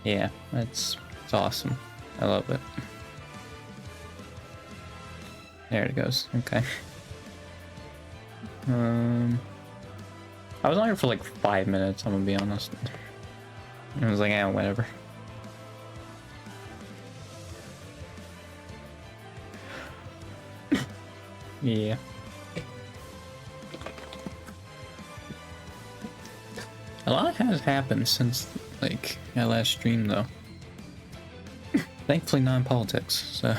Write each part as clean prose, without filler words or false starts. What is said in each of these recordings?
Yeah, it's awesome. I love it. There it goes. Okay. I was on here for like 5 minutes, I'm gonna be honest. I was like, yeah, whatever. Yeah. A lot has happened since, like, my last stream, though. Thankfully, non-politics, so...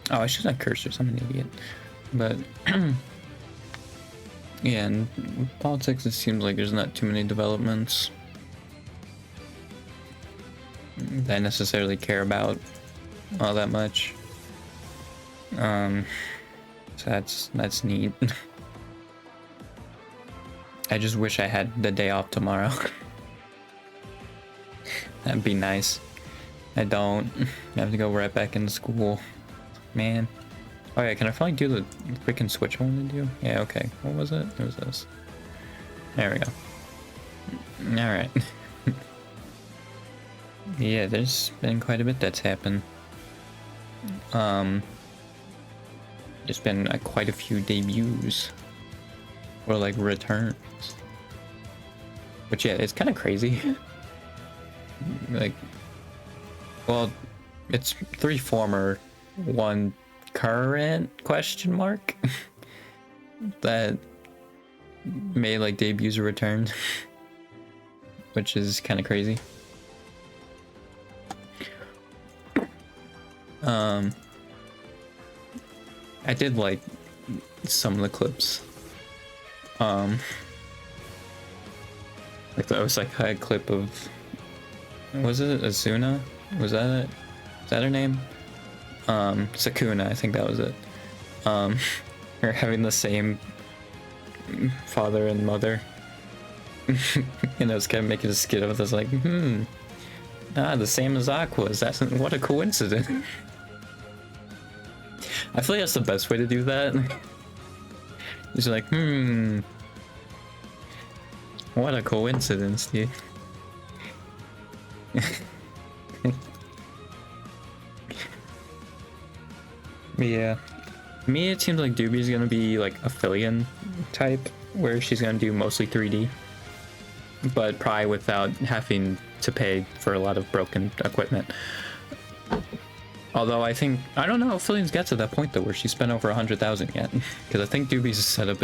Oh, I should have cursors, I'm an idiot. But... yeah, in politics, it seems like there's not too many developments that I necessarily care about all that much. So that's neat. I just wish I had the day off tomorrow. That'd be nice. I don't. I have to go right back into school. Man. Oh yeah, can I finally do the freaking switch I want to do? Yeah, okay. What was it? It was this. There we go. Alright. Yeah, there's been quite a bit that's happened. There's been quite a few debuts. Or like returns. Which yeah, it's kind of crazy. Like, well, it's 3 former, 1 current question mark that made like debuts or returns, which is kind of crazy. I did like some of the clips. Like that was like a clip of, was it Asuna? Was that it? Is that her name? Sakuna, I think that was it. Her having the same father and mother. And I was kind of making a skit of this, like, the same as Aqua's. That's what a coincidence. I feel like that's the best way to do that. It's like, what a coincidence, dude. Yeah. To me, it seems like Doobie's gonna be like a Fillion type, where she's gonna do mostly 3D. But probably without having to pay for a lot of broken equipment. Although I don't know if Fillion's got to that point though where she spent over 100,000 yet. Because I think Doobie's setup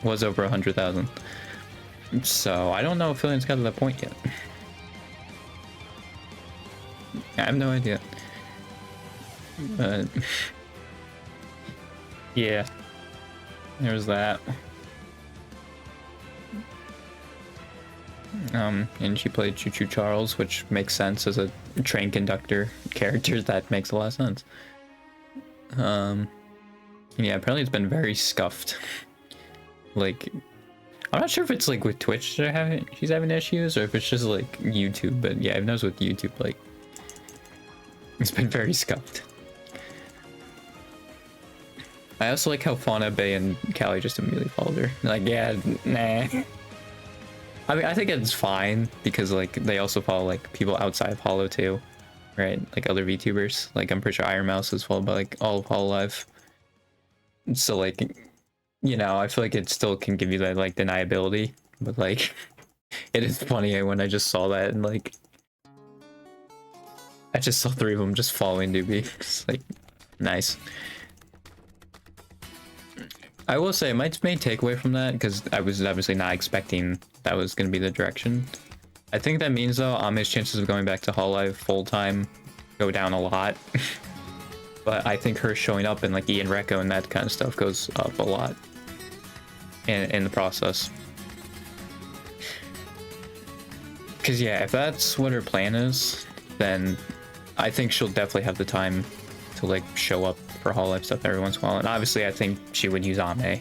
was over 100,000. So I don't know if Fillion's got to that point yet. I have no idea. But yeah, there's that. And she played Choo Choo Charles, which makes sense as a train conductor character. That makes a lot of sense. Yeah, apparently it's been very scuffed. Like, I'm not sure if it's like with Twitch she's having issues, or if it's just like YouTube. But yeah, I've noticed with YouTube, like, it's been very scuffed. I also like how Fauna, Bay, and Callie just immediately followed her. Like, yeah, nah. I mean, I think it's fine because like they also follow like people outside of Hollow too, right? Like other VTubers. Like I'm pretty sure Iron Mouse is followed by like all of Hololive. So like, you know, I feel like it still can give you that like deniability, but like, it is funny when I just saw that and like, I just saw 3 of them just following Doobie. It's like, nice. I will say my main takeaway from that, because I was obviously not expecting that was going to be the direction. I think that means though Ame's chances of going back to Hololive full time go down a lot. But I think her showing up in like Ian Recco and that kind of stuff goes up a lot in the process. Because yeah, if that's what her plan is, then I think she'll definitely have the time to like show up for Hololive stuff every once in a while. And obviously I think she would use Ame.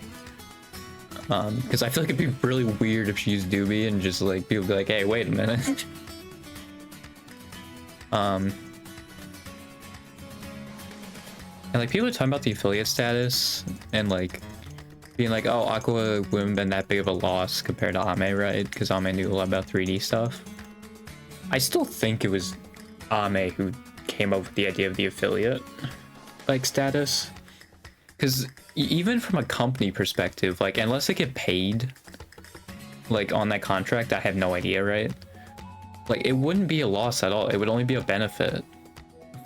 Because I feel like it'd be really weird if she used Doobie and just like people be like, hey, wait a minute. And like people are talking about the affiliate status and like being like, oh, Aqua wouldn't have been that big of a loss compared to Ame, right? Because Ame knew a lot about 3D stuff. I still think it was Ame who came up with the idea of the affiliate like status, because even from a company perspective, like unless they get paid like on that contract, I have no idea, right? Like it wouldn't be a loss at all. It would only be a benefit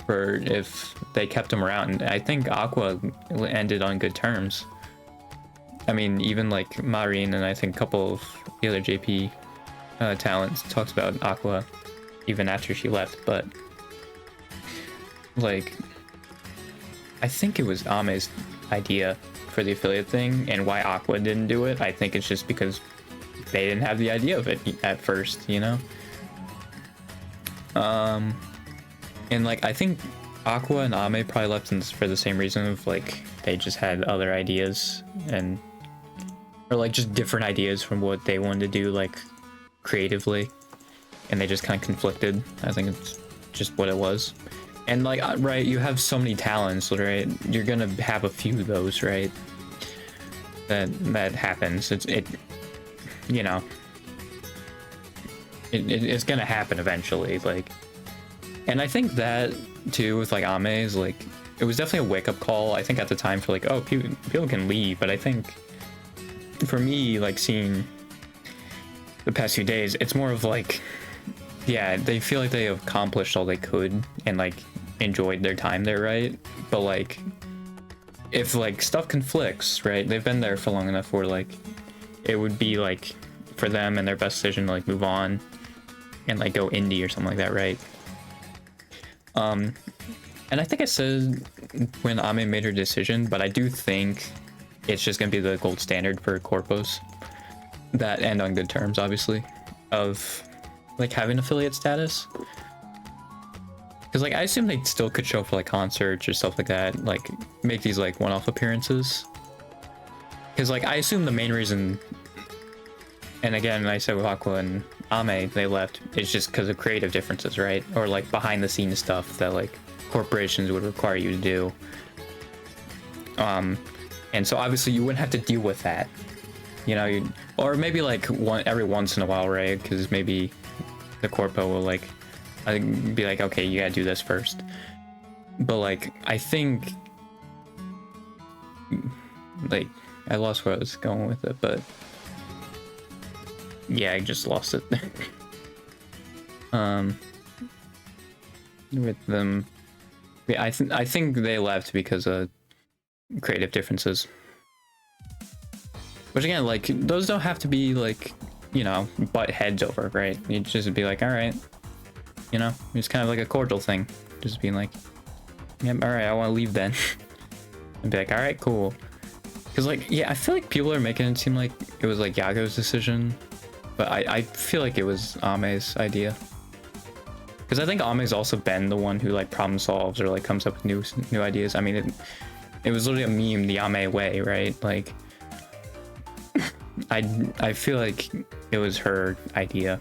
for if they kept them around. I think Aqua ended on good terms. I mean, even like Marine and I think a couple of the other JP talents talks about Aqua even after she left, but like I think it was Ame's idea for the affiliate thing, and why Aqua didn't do it, I think it's just because they didn't have the idea of it at first, you know? And like I think Aqua and Ame probably left for the same reason of like they just had other ideas and or like just different ideas from what they wanted to do like creatively, and they just kind of conflicted. I think it's just what it was. And like right, you have so many talents, right? You're gonna have a few of those, right? That happens. It you know, it's gonna happen eventually, like. And I think that too with like Ame is like it was definitely a wake-up call, I think, at the time for like, oh, people can leave. But I think for me, like seeing the past few days, it's more of like, yeah, they feel like they have accomplished all they could and like enjoyed their time there, right? But like if like stuff conflicts, right, they've been there for long enough where like it would be like for them and their best decision to like move on and like go indie or something like that, right? And I think I said when Ame made her decision, but I do think it's just gonna be the gold standard for corpos that end on good terms, obviously, of like having affiliate status. Because like I assume they still could show up for like concerts or stuff like that, like make these like one-off appearances. Because like I assume the main reason, and again I said with Aqua and Ame they left, is just because of creative differences, right? Or like behind the scenes stuff that like corporations would require you to do. And so obviously you wouldn't have to deal with that, you know, or maybe like every once in a while, right? Because maybe the corpo will like be like, okay, you gotta do this first. But like I think like I lost where I was going with it, but yeah, I just lost it. With them, yeah, I think they left because of creative differences. Which again, like those don't have to be like, you know, butt heads over, right? You just be like, all right, you know, it's kind of like a cordial thing, just being like, yep, all right, I want to leave then, and be like, all right, cool. Because like, yeah, I feel like people are making it seem like it was like Yago's decision, but I feel like it was Ame's idea. Because I think Ame's also been the one who like problem solves or like comes up with new ideas. I mean, it was literally a meme, the Ame way, right? Like, I feel like it was her idea.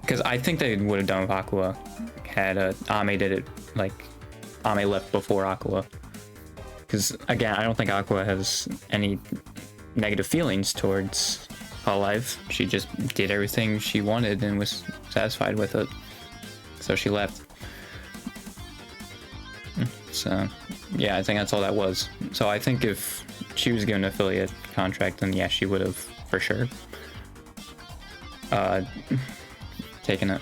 Because I think they would have done with Aqua had Ame did it, like Ame left before Aqua. Because again, I don't think Aqua has any negative feelings towards Hololive. She just did everything she wanted and was satisfied with it, so she left. So yeah, I think that's all that was. So I think if she was given an affiliate contract, then yeah, she would have for sure taken it.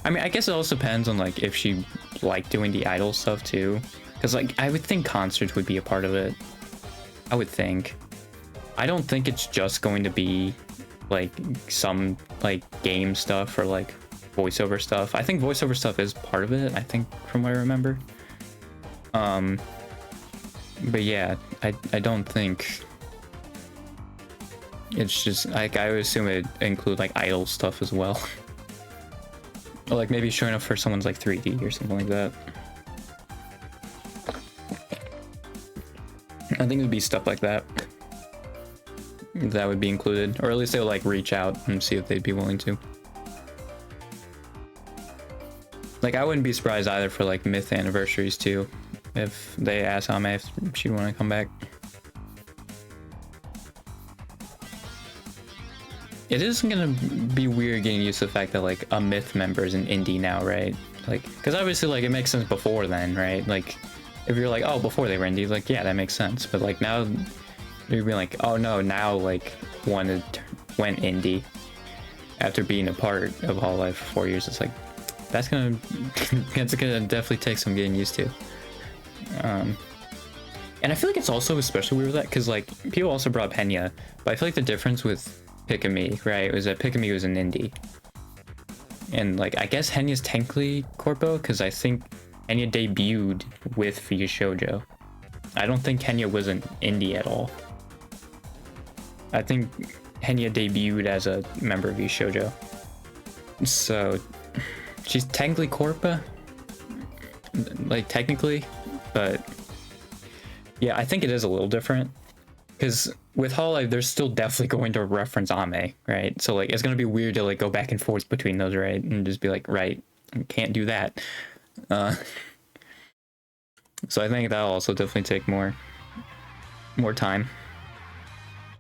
I mean, I guess it also depends on like if she liked doing the idol stuff too, because like I would think concerts would be a part of it. I would think. I don't think it's just going to be like some like game stuff or like voiceover stuff. I think voiceover stuff is part of it, I think, from what I remember. But yeah, I don't think it's just like, I would assume it include like idol stuff as well. Or like maybe showing up for someone's like 3D or something like that. I think it would be stuff like that that would be included, or at least they would like reach out and see if they'd be willing to. Like I wouldn't be surprised either for like Myth anniversaries too, if they asked Ame if she'd want to come back. it is gonna be weird getting used to the fact that like a Myth member is an indie now, right? Like, because obviously like it makes sense before then, right? Like, if you're like, oh, before they were indie, like yeah, that makes sense. But like now, you're being like, oh no, now like went indie after being a part of Hololive for 4 years. It's like that's gonna definitely take some getting used to. And I feel like it's also especially weird with that because like people also brought up Henya, but I feel like the difference with Pikami, right, was that Pikami was an indie, and like I guess Henya's technically corpo because I think Henya debuted with Via Shoujo. I don't think Henya was an indie at all. I think Henya debuted as a member of Via Shoujo, so she's technically corpo, like technically, but yeah, I think it is a little different because with Hololive, they're still definitely going to reference Ame, right? So like, it's gonna be weird to like go back and forth between those, right? And just be like, right, can't do that. So I think that'll also definitely take more time.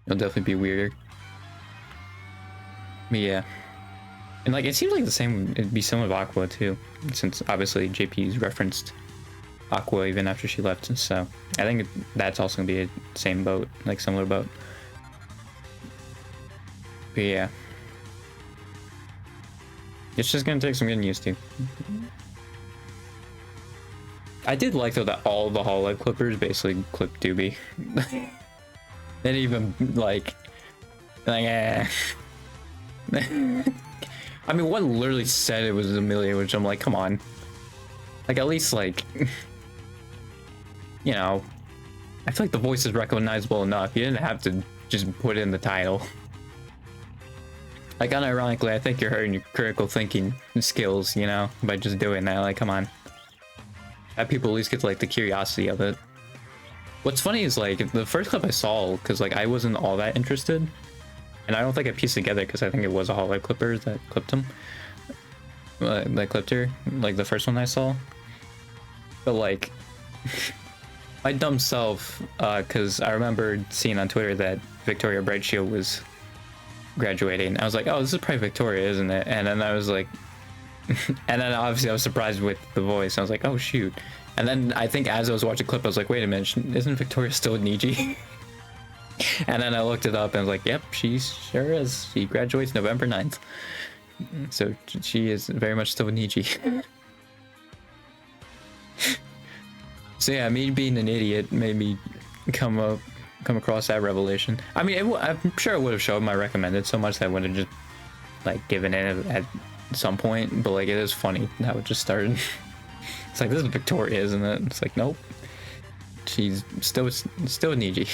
It'll definitely be weirder. But yeah, and like it seems like the same. It'd be similar to Aqua too, since obviously JP's referenced Aqua even after she left, so I think that's also gonna be a same boat, like similar boat. But yeah, it's just gonna take some getting used to. I did like though that all the Hololive clippers basically clipped Doobie. They didn't even like I mean, one literally said it was Amelia, which I'm like, come on, like at least like. You know, I feel like the voice is recognizable enough. You didn't have to just put it in the title. Like, unironically, I think you're hurting your critical thinking skills, you know, by just doing that. Like, come on. Have people at least get, like, the curiosity of it. What's funny is, like, the first clip I saw, because, like, I wasn't all that interested. And I don't think I pieced together, because I think it was a Hololive clipper that clipped him. That clipped her. Like, the first one I saw. But, like... My dumb self, because I remember seeing on Twitter that Victoria Brightshield was graduating. I was like, oh, this is probably Victoria, isn't it? And then I was like, and then obviously I was surprised with the voice. I was like, oh, shoot. And then I think as I was watching the clip, I was like, wait a minute, isn't Victoria still Niji? And then I looked it up and I was like, yep, she sure is. She graduates November 9th. So she is very much still Niji. So yeah, me being an idiot made me come across that revelation. I mean, I'm sure it would have showed my recommended so much that I would have just like given it at some point. But like, it is funny how it just started. It's like, this is Victoria, isn't it? It's like, nope, she's still Niji.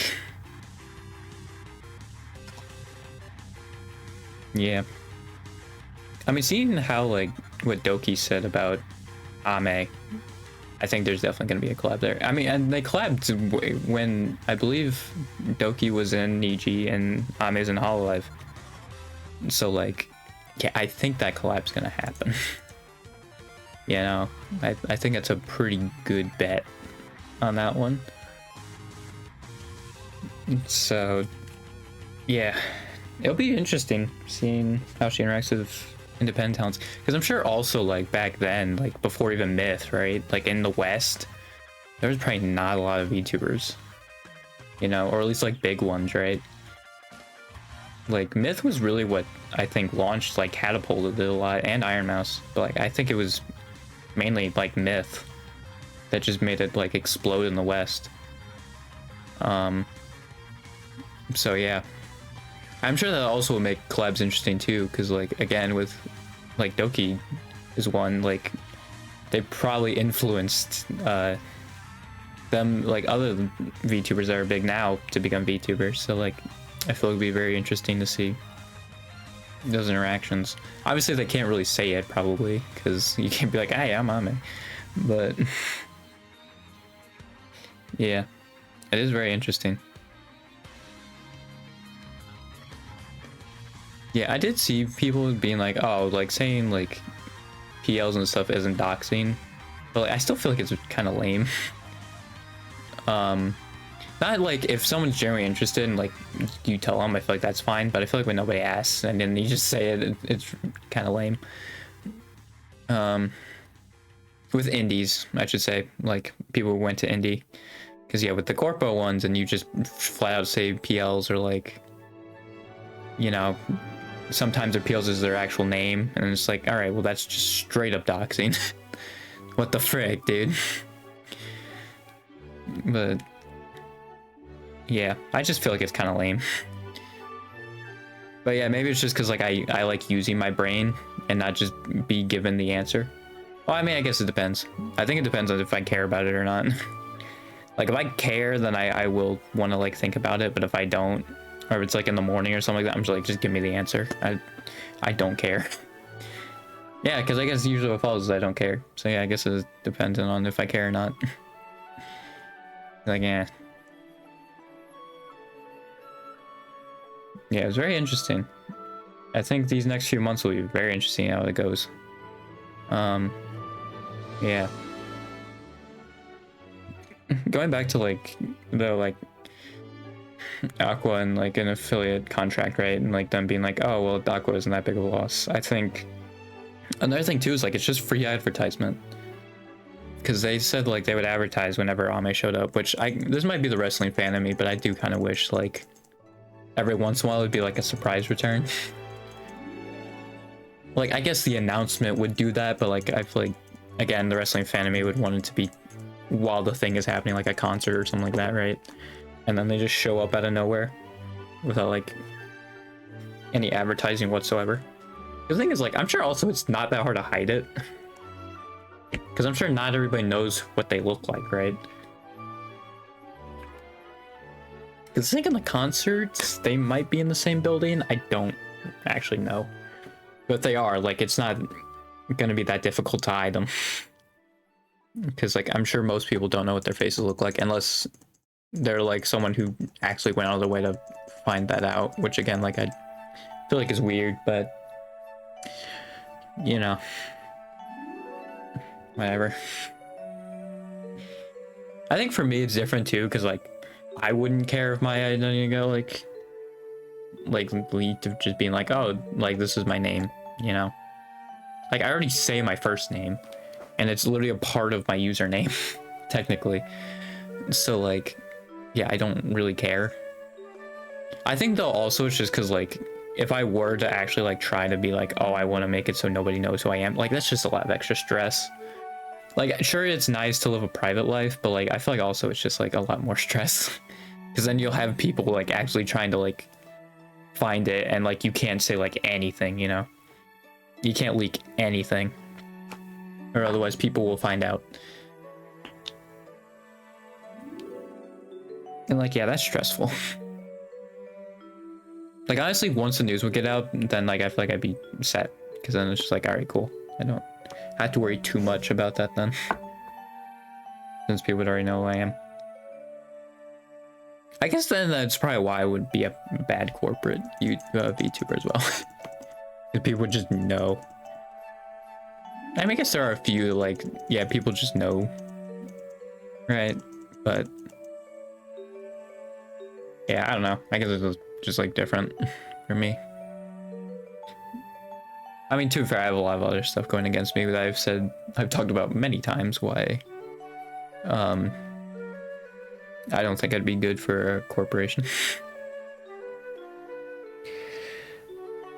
Yeah. I mean, seeing how like what Doki said about Ame. I think there's definitely going to be a collab there. I mean, and they collabed when I believe Doki was in Niji and Ame's in Hololive. So like, yeah, I think that collab's going to happen. You know, I think it's a pretty good bet on that one. So yeah, it'll be interesting seeing how she interacts with independent talents, because I'm sure also like back then, like before even Myth, right, like in the West there was probably not a lot of VTubers, you know, or at least like big ones, right? Like Myth was really what I think launched, like catapulted it a lot, and Iron Mouse, but like I think it was mainly like Myth that just made it like explode in the West. So yeah, I'm sure that also will make collabs interesting too, because like again with like Doki is one, like they probably influenced them, like other VTubers that are big now, to become VTubers. So like I feel it would be very interesting to see those interactions. Obviously they can't really say it probably, because you can't be like, hey, I'm Ame, but yeah, it is very interesting. Yeah, I did see people being like, oh, like saying like PLs and stuff isn't doxing, but like, I still feel like it's kind of lame. But Not like if someone's genuinely interested and like you tell them, I feel like that's fine. But I feel like when nobody asks and then you just say it, it's kind of lame. With indies, I should say, like people who went to indie, because yeah, with the corpo ones, and you just flat out say PLs or like, you know, sometimes their PLs is their actual name, and it's like, all right, well that's just straight up doxing. What the frick, dude? But yeah, I just feel like it's kind of lame. But yeah, maybe it's just because like I like using my brain and not just be given the answer. Well, I mean, I guess it depends. I think it depends on if I care about it or not. Like if I care, then I will want to like think about it. But if I don't, or if it's like in the morning or something like that, I'm just like, just give me the answer. I don't care. Yeah, because I guess usually what follows is I don't care. So yeah, I guess it's dependent on if I care or not. Like, yeah. Yeah, it was very interesting. I think these next few months will be very interesting how it goes. Yeah. Going back to like the like Aqua and like an affiliate contract, right? And like them being like, oh well, Aqua isn't that big of a loss. I think another thing too is like it's just free advertisement. Because they said like they would advertise whenever Ame showed up, which this might be the wrestling fan in me, but I do kind of wish like every once in a while it'd be like a surprise return. Like I guess the announcement would do that, but like I feel like again the wrestling fan in me would want it to be while the thing is happening, like a concert or something like that, right? And then they just show up out of nowhere without like any advertising whatsoever. The thing is like I'm sure also it's not that hard to hide it. Because I'm sure not everybody knows what they look like, right? Because I think in the concerts, they might be in the same building. I don't actually know. But if they are, like, it's not going to be that difficult to hide them. Because, like, I'm sure most people don't know what their faces look like unless they're, like, someone who actually went out of their way to find that out. Which, again, like, I feel like is weird, but, you know. Whatever. I think for me it's different too, because like I wouldn't care if my identity go like lead to just being like, oh, like this is my name, you know. Like I already say my first name, and it's literally a part of my username, technically. So like, yeah, I don't really care. I think though also it's just because like if I were to actually like try to be like, oh, I want to make it so nobody knows who I am, like that's just a lot of extra stress. Like, sure, it's nice to live a private life, but, like, I feel like also it's just, like, a lot more stress. Because then you'll have people, like, actually trying to, like, find it, and, like, you can't say, like, anything, you know? You can't leak anything. Or otherwise people will find out. And, like, yeah, that's stressful. Like, honestly, once the news would get out, then, like, I feel like I'd be set. Because then it's just like, alright, cool. I don't have to worry too much about that then. Since people would already know who I am. I guess then that's probably why I would be a bad corporate VTuber as well. Because people would just know. I mean, I guess there are a few, like, yeah, people just know. Right? But... yeah, I don't know. I guess it was just, like, different for me. I mean, to be fair, I have a lot of other stuff going against me that I've talked about many times why I don't think I'd be good for a corporation.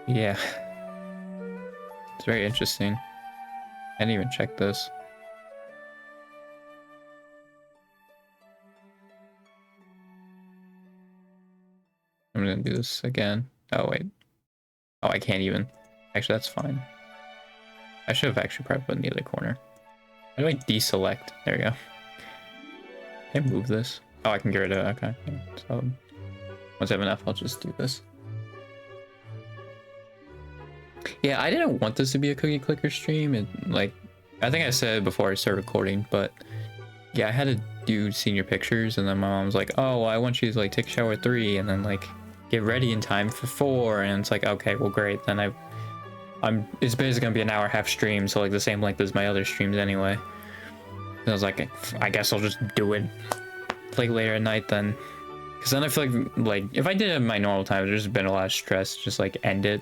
Yeah. It's very interesting. I didn't even check this. I'm gonna do this again. Oh, wait. Oh, I can't even. Actually, that's fine. I should have actually probably put in the other corner. How do I deselect? There we go. Can I move this? Oh, I can get rid of it. Okay. So once I have enough, I'll just do this. Yeah, I didn't want this to be a cookie clicker stream. And like, I think I said before I started recording, but yeah, I had to do senior pictures, and then my mom was like, "Oh, well, I want you to like take shower 3, and then like get ready in time for 4." And it's like, okay, well, great. Then it's basically gonna be an hour and a half stream, so like the same length as my other streams anyway. And I was like, I guess I'll just do it like later at night then. Because then I feel like if I did it in my normal time, there's been a lot of stress. Just like end it,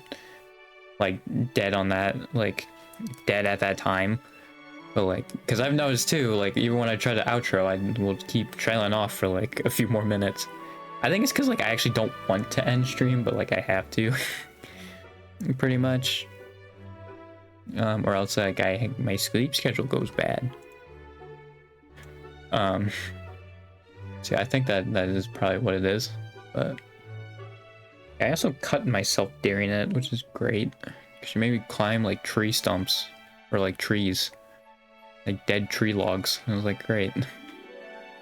like dead on that, like dead at that time. But like, because I've noticed too, like even when I try to outro, I will keep trailing off for like a few more minutes. I think it's because like I actually don't want to end stream, but like I have to, pretty much. Or else like my sleep schedule goes bad. So yeah, I think that is probably what it is. But I also cut myself during it, which is great. Cause you made me climb like tree stumps or like trees, like dead tree logs. I was like, great.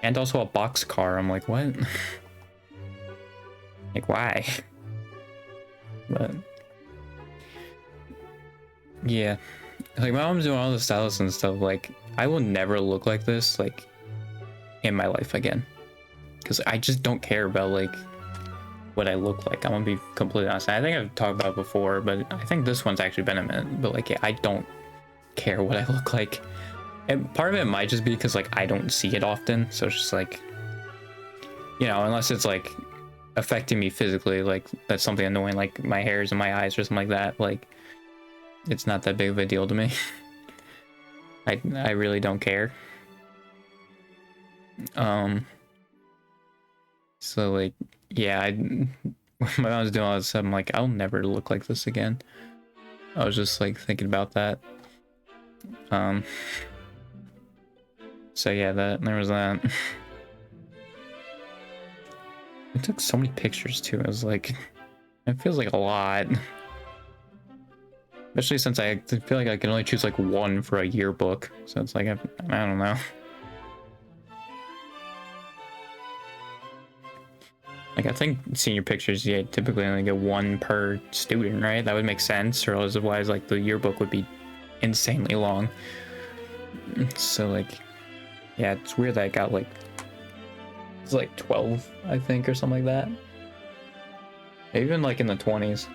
And also a box car. I'm like, what? Like, why? But yeah, like my mom's doing all the stylists and stuff. Like, I will never look like this like in my life again, because I just don't care about like what I look like. I'm gonna be completely honest. I think I've talked about it before, but I think this one's actually been a minute. But like, yeah, I don't care what I look like. And part of it might just be because like I don't see it often, so it's just like, you know, unless it's like affecting me physically, like that's something annoying, like my hairs and my eyes or something like that, like it's not that big of a deal to me. I really don't care. So like, yeah, when my mom was doing all this stuff, I'm like, I'll never look like this again. I was just like thinking about that. So yeah, there was that. I took so many pictures too. I was like, it feels like a lot. Especially since I feel like I can only choose like one for a yearbook. So it's like, I don't know. Like, I think senior pictures, yeah, typically only get one per student, right? That would make sense, or otherwise, like, the yearbook would be insanely long. So, like, yeah, it's weird that I got, like, it's like 12, I think, or something like that. Even, like, in the 20s.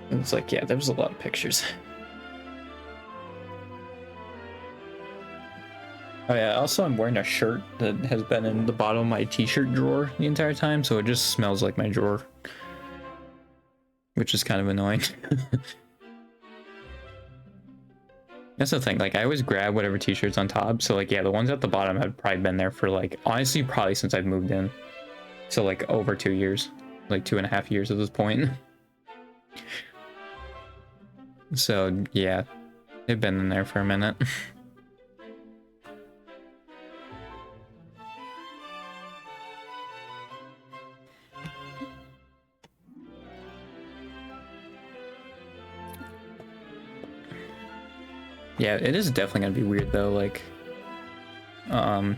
And it's like, yeah, there was a lot of pictures. Oh yeah, also I'm wearing a shirt that has been in the bottom of my t-shirt drawer the entire time, so it just smells like my drawer. Which is kind of annoying. That's the thing, like I always grab whatever t-shirt's on top, so like yeah, the ones at the bottom have probably been there for like, honestly, probably since I've moved in. So like over 2 years, like 2.5 years at this point. So yeah, they've been in there for a minute. Yeah, it is definitely gonna be weird though, like going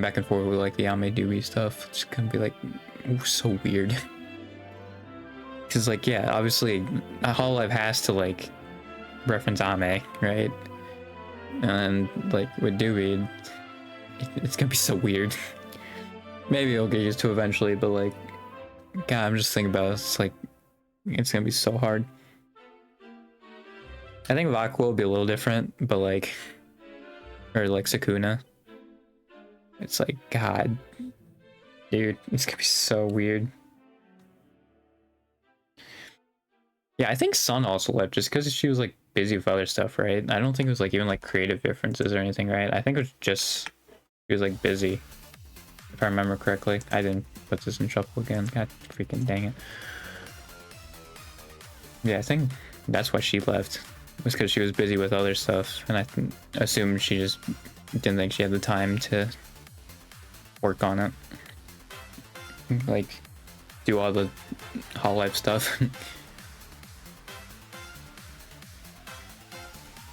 back and forth with like the Ame Dewey stuff. It's gonna be like so weird. Cause like, yeah, obviously Hololive has to like reference Ame, right? And like with Dewey, it's gonna be so weird. Maybe I'll get used to eventually, but like, God, I'm just thinking about it. It's like, it's gonna be so hard. I think Vakua will be a little different, but like, or like Sukuna. It's like, God, dude, it's gonna be so weird. Yeah, I think Sun also left just because she was like busy with other stuff, right? I don't think it was like even like creative differences or anything, right? I think it was just she was like busy, if I remember correctly. I didn't put this in shuffle again. God freaking dang it. Yeah, I think that's why she left. It was because she was busy with other stuff, and I assumed she just didn't think she had the time to work on it, like do all the Hololive stuff.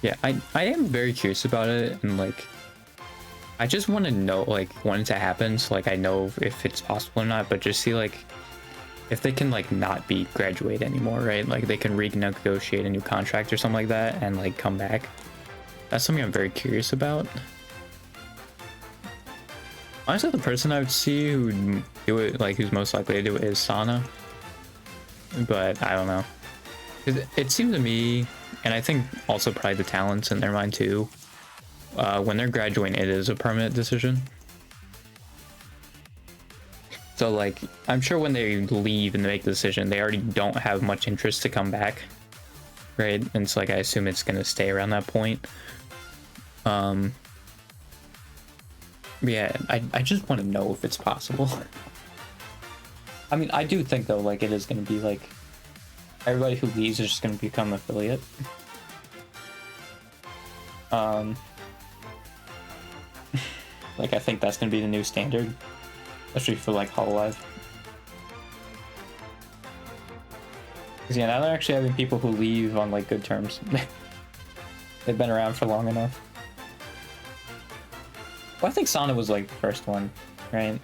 Yeah, I am very curious about it, and like I just want to know like when it happens, so like I know if it's possible or not, but just see like if they can like not be graduate anymore, right? Like they can renegotiate a new contract or something like that and like come back. That's something I'm very curious about. Honestly, the person I would see who would do it, like who's most likely to do it, is Sana. But I don't know. It seemed to me, and I think also probably the talents in their mind too, when they're graduating, it is a permanent decision. So like, I'm sure when they leave and they make the decision, they already don't have much interest to come back, right? And so like, I assume it's gonna stay around that point. Yeah, I just want to know if it's possible. I mean, I do think though, like it is gonna be like everybody who leaves is just gonna become an affiliate. Like I think that's gonna be the new standard. Especially for like Hololive. Because yeah, now they're actually having people who leave on like good terms. They've been around for long enough. Well, I think Sana was like the first one, right?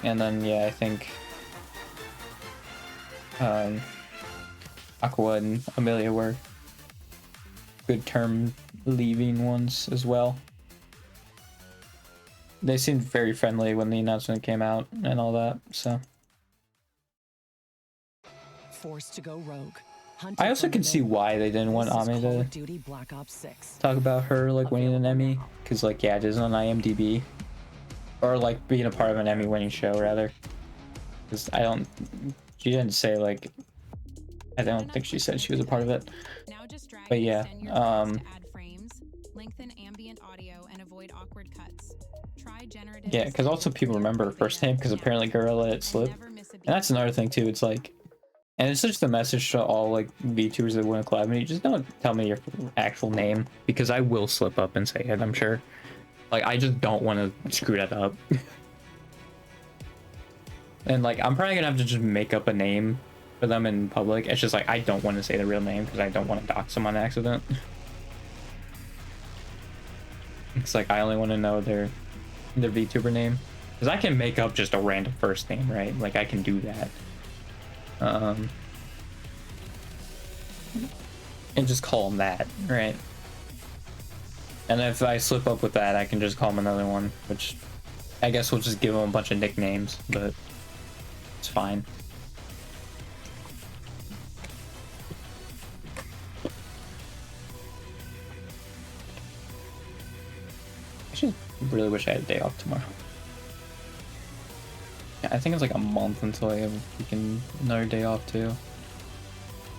And then yeah, I think Aqua and Amelia were good term leaving ones as well. They seemed very friendly when the announcement came out and all that, so. Forced to go rogue. I also can see why they didn't want Ame to talk about her like winning an Emmy, because like yeah, it isn't on IMDb, or like being a part of an Emmy winning show rather. Because she didn't say like, I don't think she said she was a part of it. But yeah, yeah, because also people remember her first name because apparently Girl let it slip, and that's another thing too. It's like, and it's just a message to all like VTubers that want to collab with me. Just don't tell me your actual name because I will slip up and say it. I'm sure. Like I just don't want to screw that up. And like I'm probably gonna have to just make up a name for them in public. It's just like I don't want to say the real name because I don't want to dox them on accident. It's like I only want to know their VTuber name, because I can make up just a random first name, right? Like I can do that. And just call them that, right? And if I slip up with that, I can just call them another one, which I guess we'll just give them a bunch of nicknames, but it's fine. I should really wish I had a day off tomorrow. Yeah, I think it's like a month until I have another day off too.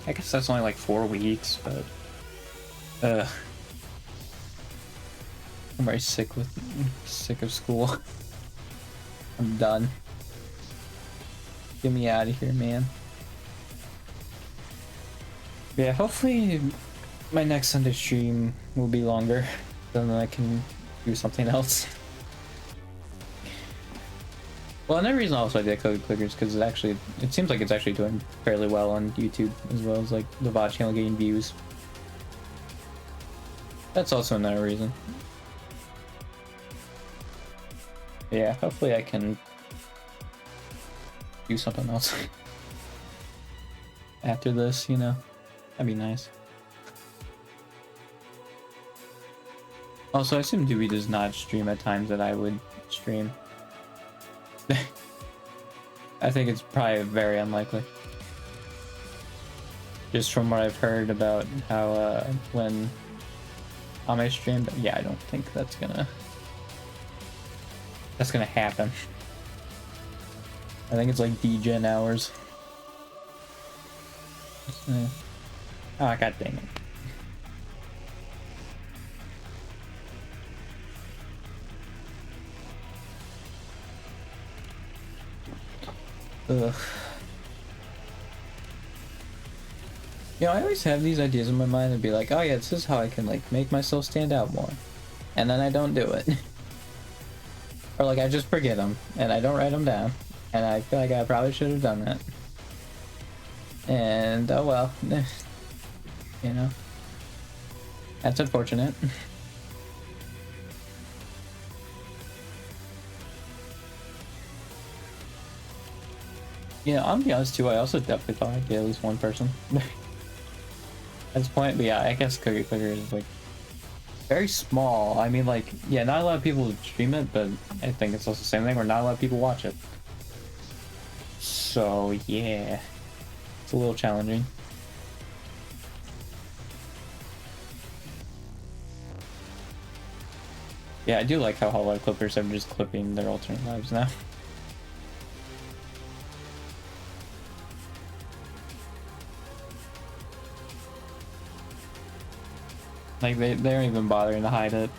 I guess that's only like 4 weeks, but I'm very sick of school. I'm done. Get me out of here, man. Yeah, hopefully my next Sunday stream will be longer, then I can do something else. Well, another reason also I did Code Clickers because it seems like it's actually doing fairly well on YouTube, as well as like the VOD channel getting views. That's also another reason. Yeah, hopefully I can do something else after this, you know? That'd be nice. Also, I assume Dewey does not stream at times that I would stream. I think it's probably very unlikely. Just from what I've heard about how when Ame streamed, yeah, I don't think that's gonna happen. I think it's like DGen hours. Oh, god dang it. Ugh. You know, I always have these ideas in my mind and be like, oh yeah, this is how I can like make myself stand out more. And then I don't do it. Or like I just forget them and I don't write them down. And I feel like I probably should have done that. And oh well. You know. That's unfortunate. Yeah, I'm gonna be honest too, I also definitely thought I'd get at least one person. At this point, but yeah, I guess Cookie Clicker is like very small. I mean, like, yeah, not a lot of people stream it, but I think it's also the same thing where not a lot of people watch it. So yeah, it's a little challenging. Yeah, I do like how Hollow Clippers are just clipping their alternate lives now. Like, they aren't even bothering to hide it.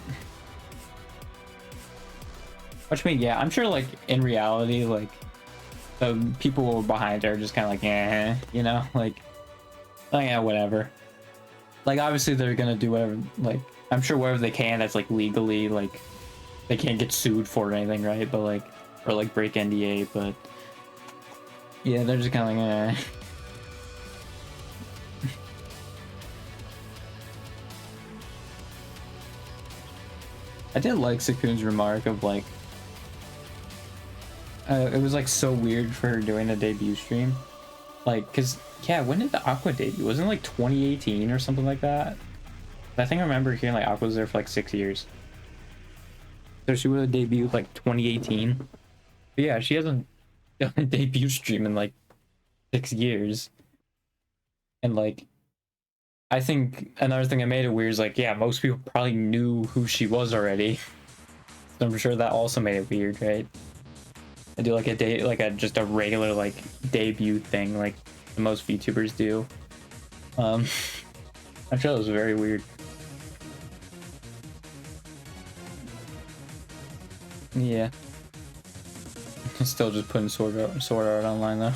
Which means, yeah, I'm sure, like, in reality, like, the people who are behind are just kind of like, eh, you know? Like, yeah, whatever. Like, obviously, they're gonna do whatever, like, I'm sure whatever they can that's, like, legally, like, they can't get sued for or anything, right? But, like, or, like, break NDA, but, yeah, they're just kind of like, eh. I did like Sukun's remark of like, it was like so weird for her doing a debut stream, like, cause yeah, when did the Aqua debut? Wasn't it like 2018 or something like that? I think I remember hearing like Aqua was there for like 6 years, so she would have debuted like 2018. But yeah, she hasn't done a debut stream in like 6 years, and like, I think another thing that made it weird is like, yeah, most people probably knew who she was already. So I'm sure that also made it weird, right? I do like a day, like a just a regular like debut thing, like most VTubers do. I'm sure it was very weird. Yeah. Still just putting Sword Art Online though.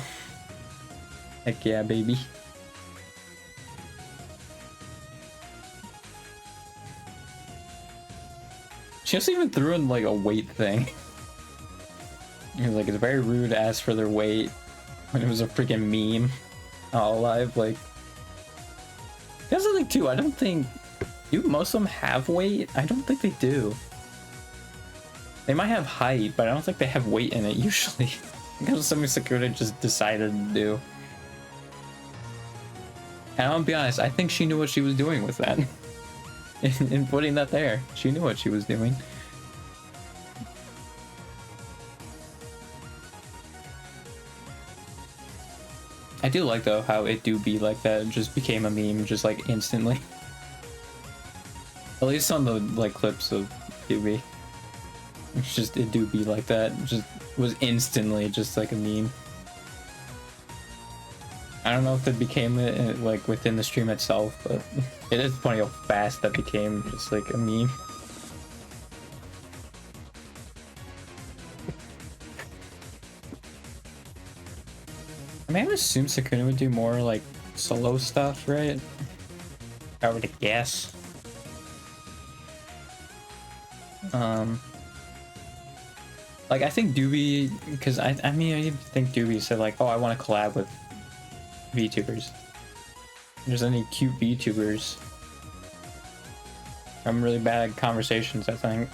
Heck yeah, baby. She also even threw in like a weight thing. He was like, it's very rude to ask for their weight when it was a freaking meme. All live, like. That's the thing too, I don't think, do most of them have weight? I don't think they do. They might have height, but I don't think they have weight in it usually. Because something Sakura just decided to do. And I'll be honest, I think she knew what she was doing with that. in putting that there. She knew what she was doing. I do like though how it do be like that. It just became a meme just like instantly. At least on the like clips of Doobie. It's just it do be like that. It just was instantly just like a meme. I don't know if it became it like within the stream itself, but it is funny how fast that became just like a meme. I mean, I would assume Sukuna would do more like solo stuff, right? If I were to guess. Like I think Doobie, because I mean I think Doobie said like, oh, I want to collab with VTubers. If there's any cute VTubers. I'm really bad at conversations, I think.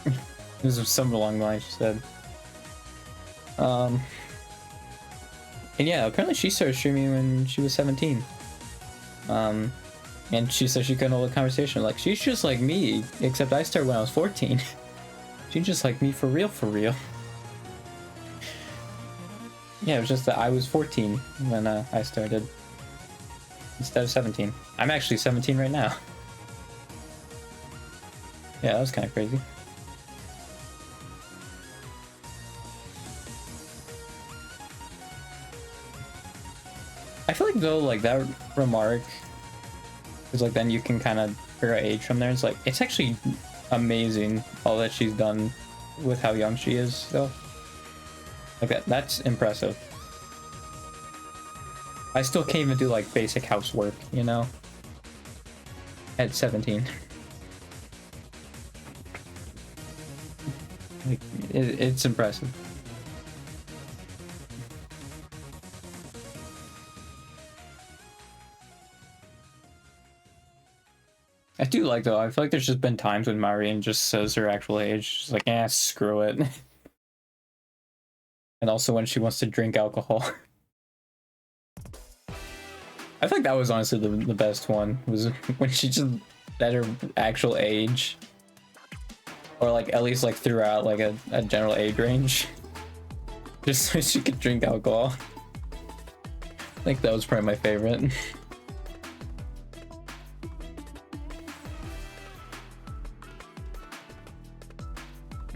This is something along the lines she said. And yeah, apparently she started streaming when she was 17. And she said she couldn't hold a conversation. Like, she's just like me, except I started when I was 14. She's just like me for real, for real. Yeah, it was just that I was 14 when I started. Instead of 17. I'm actually 17 right now. Yeah, that was kind of crazy. I feel like though, like that remark is like then you can kind of figure out age from there. It's like it's actually amazing all that she's done with how young she is still. Like that's impressive. I still can't even do like basic housework, you know, at 17. Like it's impressive. I do like though, I feel like there's just been times when Marion just says her actual age. She's like, eh, screw it. And also when she wants to drink alcohol. I think that was honestly the best one, was when she just said her actual age. Or like at least like threw out like a general age range. Just so she could drink alcohol. I think that was probably my favorite.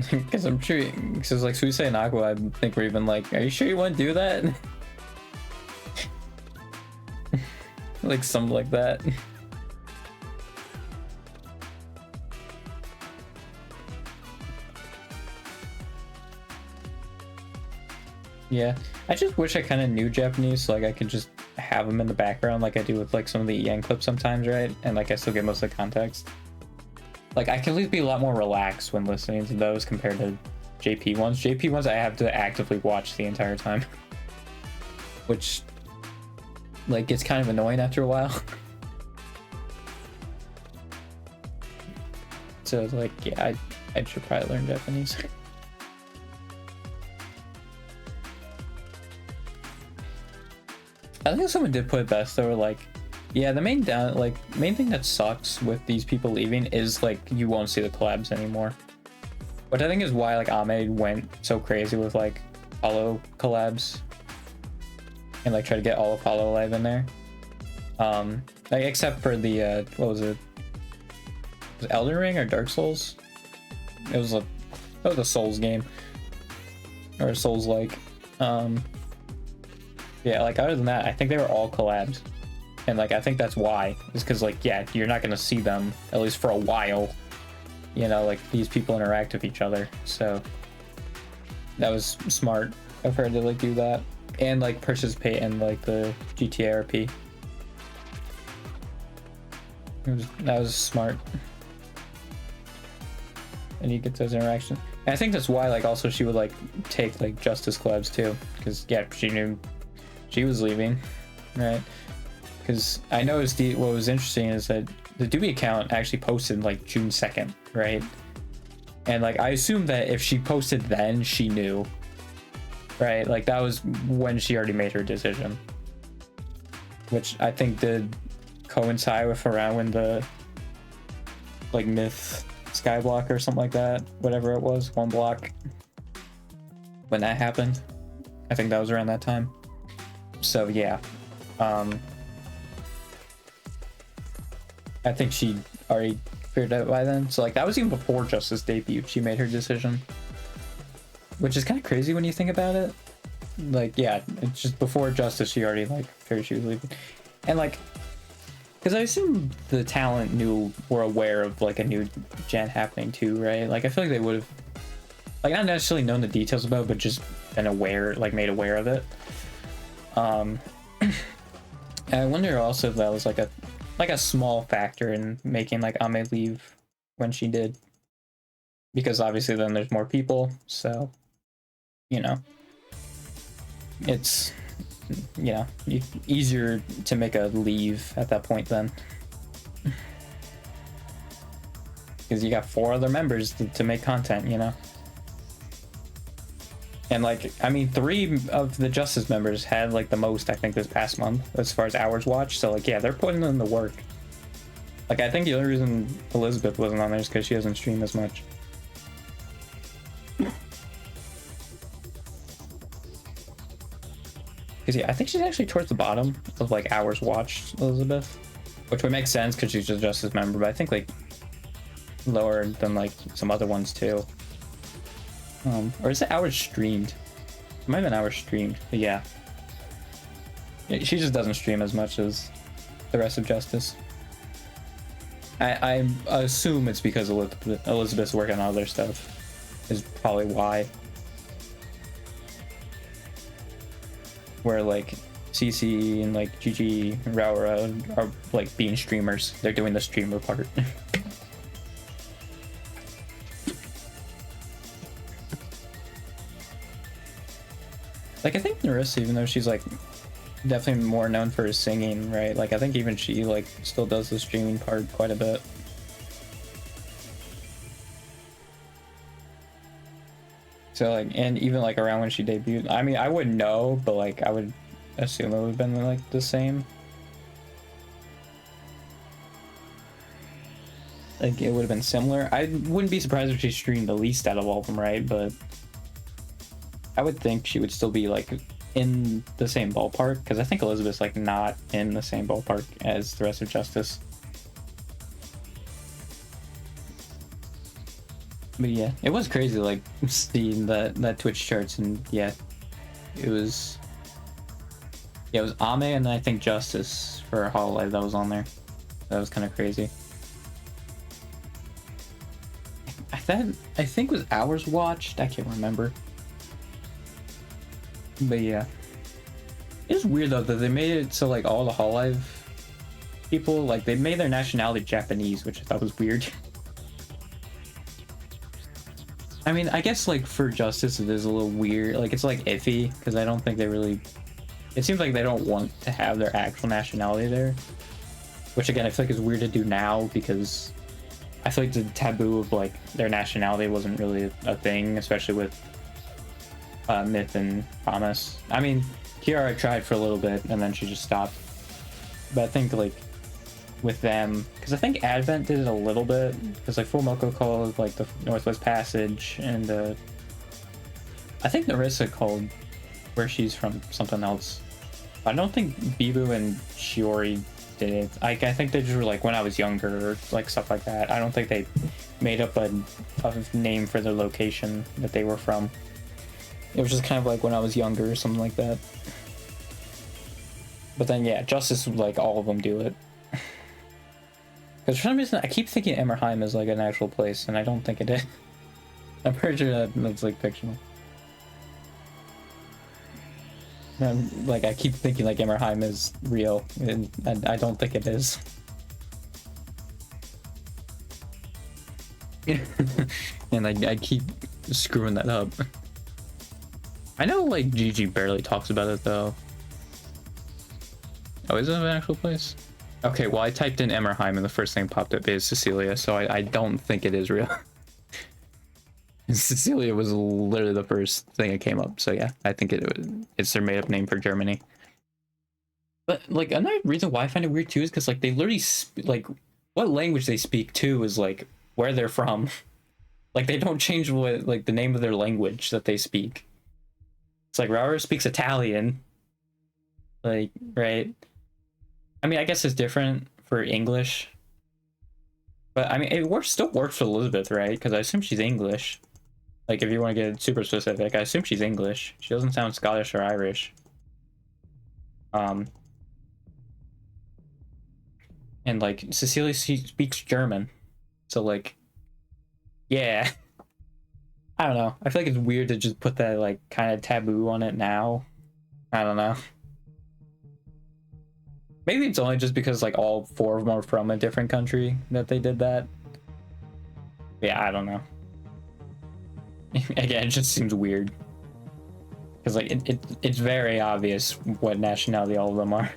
Because I'm sure, because like Suisei and Aqua, I think we're even like, are you sure you want to do that? Like something like that. Yeah, I just wish I kind of knew Japanese so like I could just have them in the background like I do with like some of the EN clips sometimes, right? And like I still get most of the context. Like I can at least be a lot more relaxed when listening to those compared to JP ones. JP ones I have to actively watch the entire time, which like gets kind of annoying after a while. So like yeah, I should probably learn Japanese. I think someone did put it best. They were like, yeah, the main thing that sucks with these people leaving is like you won't see the collabs anymore. Which I think is why like Ame went so crazy with like Apollo collabs and like try to get all Apollo Live in there. Like except for the what was it? Was it Elden Ring or Dark Souls? It was a Souls game. Or Souls like. Yeah, like other than that, I think they were all collabs. And like I think that's why. Is because like yeah, you're not gonna see them, at least for a while. You know, like these people interact with each other. So that was smart of her to like do that. And like participate in like the GTA RP. That was smart. And you get those interactions. And I think that's why like also she would like take like Justice collabs too. Because yeah, she knew she was leaving, right? Because I noticed what was interesting is that the Doobie account actually posted like June 2nd, right? And like I assumed that if she posted then, she knew, right? Like that was when she already made her decision, which I think did coincide with around when the like Myth Skyblock or something like that, whatever it was, one block, when that happened. I think that was around that time. So yeah, I think she already figured out by then. So like that was even before Justice debuted. She made her decision, which is kind of crazy when you think about it. Like yeah, it's just before Justice she already like figured she was leaving, and like because I assume the talent were aware of like a new gen happening too, right? Like I feel like they would have like not necessarily known the details about it, but just been aware, like made aware of it. And I wonder also if that was like a small factor in making like Ame leave when she did, because obviously then there's more people, so you know it's easier to make a leave at that point then, because you got 4 other members to make content, you know. And like, I mean, 3 of the Justice members had like the most, I think, this past month as far as hours watched. So like, yeah, they're putting in the work. Like, I think the only reason Elizabeth wasn't on there is because she doesn't stream as much. Because yeah, I think she's actually towards the bottom of like hours watched, Elizabeth, which would make sense because she's a Justice member. But I think like lower than like some other ones too. Or is it hours streamed? It might have been hours streamed, but yeah. She just doesn't stream as much as the rest of Justice. I assume it's because Elizabeth's working on other stuff, is probably why. Where like CC and like GG and Raura are like being streamers. They're doing the streamer part. Like I think Narissa, even though she's like definitely more known for her singing, right? Like I think even she like still does the streaming part quite a bit. So like, and even like around when she debuted, I mean, I wouldn't know, but like I would assume it would have been like the same. Like it would have been similar. I wouldn't be surprised if she streamed the least out of all of them, right? But I would think she would still be like in the same ballpark, because I think Elizabeth's like not in the same ballpark as the rest of Justice. But yeah, it was crazy, like, seeing that Twitch charts, and yeah, it was... Yeah, it was Ame and I think Justice for Hololive that was on there. That was kind of crazy. I think it was hours watched. I can't remember. But yeah, it's weird though that they made it so like all the Hololive people, like, they made their nationality Japanese, which I thought was weird. I mean, I guess like for Justice it is a little weird. Like, it's like iffy because I don't think they really. It seems like they don't want to have their actual nationality there, which again I feel like is weird to do now because I feel like the taboo of like their nationality wasn't really a thing, especially with Myth and Promise. I mean, Kiara tried for a little bit and then she just stopped. But I think like with them, because I think Advent did it a little bit, because like Full Moko called like the Northwest Passage, and I think Narissa called where she's from something else. I don't think Bibu and Shiori did it. I think they just were like when I was younger or like stuff like that. I don't think they made up a name for the location that they were from. It was just kind of like when I was younger or something like that. But then yeah, Justice, like all of them do it. Because for some reason I keep thinking Emmerheim is like an actual place, and I don't think it is. I'm pretty sure that it's like fictional. Like, I keep thinking like Emmerheim is real, and I don't think it is. And I keep screwing that up. I know like Gigi barely talks about it though. Oh, is it an actual place? Okay, well I typed in Emmerheim and the first thing popped up is Cecilia, so I don't think it is real. Cecilia was literally the first thing that came up, so yeah, I think it's their made-up name for Germany. But like another reason why I find it weird too is because like they literally like what language they speak too is like where they're from. Like they don't change what like the name of their language that they speak. It's like Raura speaks Italian. Like, right? I mean, I guess it's different for English. But I mean, it still works for Elizabeth, right? Because I assume she's English. Like, if you want to get super specific, I assume she's English. She doesn't sound Scottish or Irish. And like, Cecilia speaks German. So like, yeah. I don't know. I feel like it's weird to just put that like kind of taboo on it now. I don't know. Maybe it's only just because like all four of them are from a different country that they did that. Yeah, I don't know. Again, it just seems weird. Because like it's very obvious what nationality all of them are.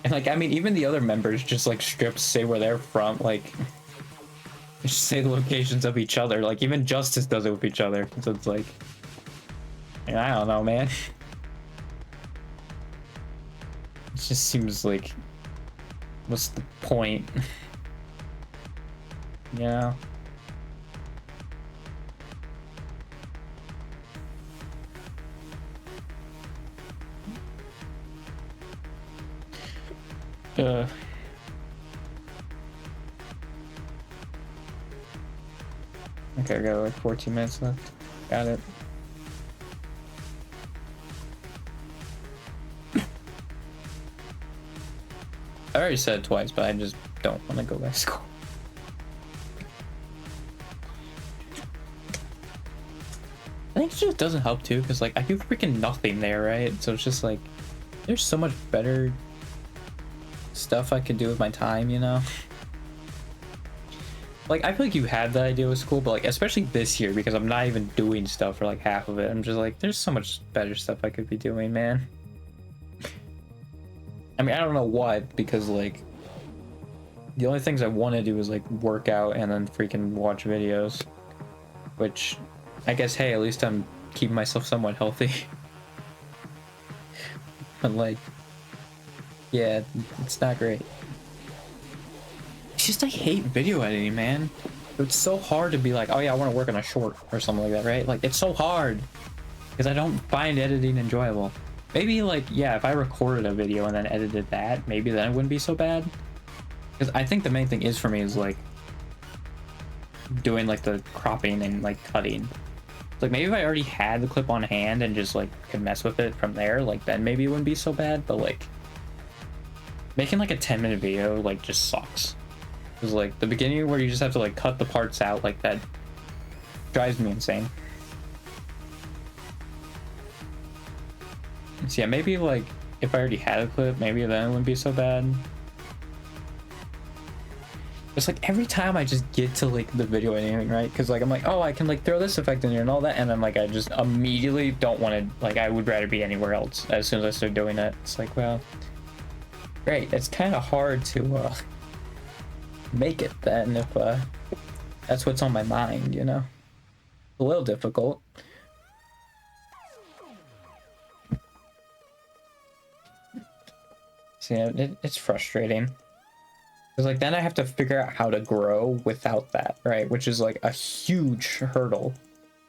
And like, I mean, even the other members just like strip say where they're from, like just say the locations of each other. Like even Justice does it with each other. So it's like, and I don't know, man. It just seems like, what's the point? Yeah. Okay, I got like 14 minutes left. Got it. I already said it twice, but I just don't want to go back to school. I think it just doesn't help too, because like I do freaking nothing there, right? So it's just like there's so much better stuff I could do with my time, you know? Like, I feel like you had that idea with school, but like, especially this year, because I'm not even doing stuff for like half of it. I'm just like, there's so much better stuff I could be doing, man. I mean, I don't know what, because like, the only things I want to do is like work out and then freaking watch videos. Which, I guess, hey, at least I'm keeping myself somewhat healthy. But like, yeah, it's not great. It's just I hate video editing, man. It's so hard to be like, oh yeah, I want to work on a short or something like that, right? Like, it's so hard because I don't find editing enjoyable. Maybe like, yeah, if I recorded a video and then edited that, maybe then it wouldn't be so bad. Because I think the main thing is for me is like doing like the cropping and like cutting. Like maybe if I already had the clip on hand and just like could mess with it from there, like then maybe it wouldn't be so bad. But like making like a 10-minute video like just sucks. Because like the beginning where you just have to like cut the parts out, like that drives me insane. So yeah, maybe like if I already had a clip, maybe then it wouldn't be so bad. It's like every time I just get to like the video editing, right? Because like I'm like, oh, I can like throw this effect in here and all that, and then like I just immediately don't want to, like I would rather be anywhere else as soon as I start doing it. It's like, well, great. It's kind of hard to make it then if that's what's on my mind, you know? A little difficult. So yeah, it's frustrating. Because like then I have to figure out how to grow without that, right? Which is like a huge hurdle.